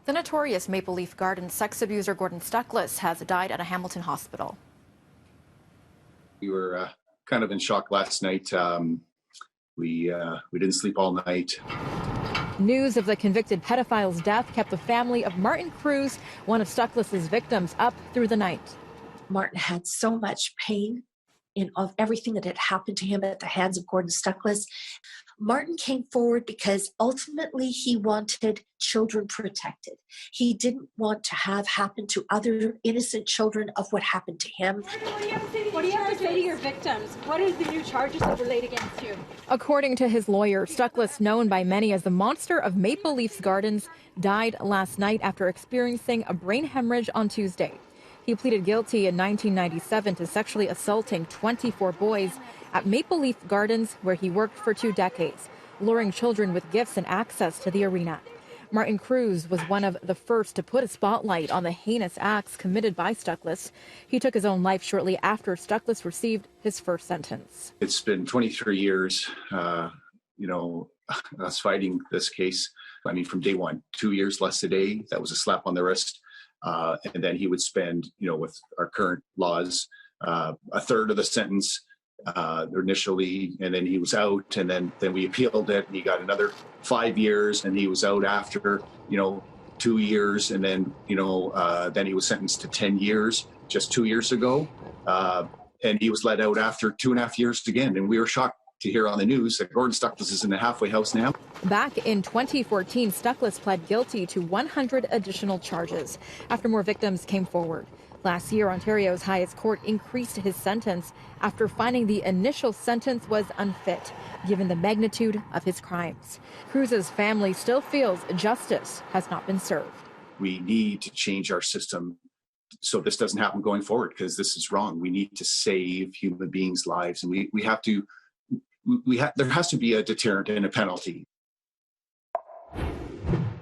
The notorious Maple Leaf Gardens sex abuser Gordon Stuckless has died at a Hamilton hospital. We were kind of in shock last night. We didn't sleep all night. News of the convicted pedophile's death kept the family of Martin Cruz, one of Stuckless's victims, up through the night. Martin had so much pain of everything that had happened to him at the hands of Gordon Stuckless. Martin came forward because ultimately he wanted children protected. He didn't want to have happen to other innocent children of what happened to him. What do you have to say to your victims? What are the new charges that were laid against you? According to his lawyer, Stuckless, known by many as the monster of Maple Leaf's Gardens, died last night after experiencing a brain hemorrhage on Tuesday. He pleaded guilty in 1997 to sexually assaulting 24 boys at Maple Leaf Gardens, where he worked for 2 decades, luring children with gifts and access to the arena. Martin Cruz was one of the first to put a spotlight on the heinous acts committed by Stuckless. He took his own life shortly after Stuckless received his first sentence. It's been 23 years, us fighting this case. I mean, from day one, 2 years less a day. That was a slap on the wrist. And then he would spend, with our current laws, a third of the sentence initially, and then he was out, and then we appealed it, and he got another 5 years, and he was out after 2 years, and then then he was sentenced to 10 years just 2 years ago, and he was let out after 2.5 years again. And we were shocked to hear on the news that Gordon Stuckless is in the halfway house now. Back in 2014, Stuckless pled guilty to 100 additional charges after more victims came forward. Last year, Ontario's highest court increased his sentence after finding the initial sentence was unfit, given the magnitude of his crimes. Cruz's family still feels justice has not been served. We need to change our system so this doesn't happen going forward, because this is wrong. We need to save human beings' lives, and we have to. There has to be a deterrent and a penalty.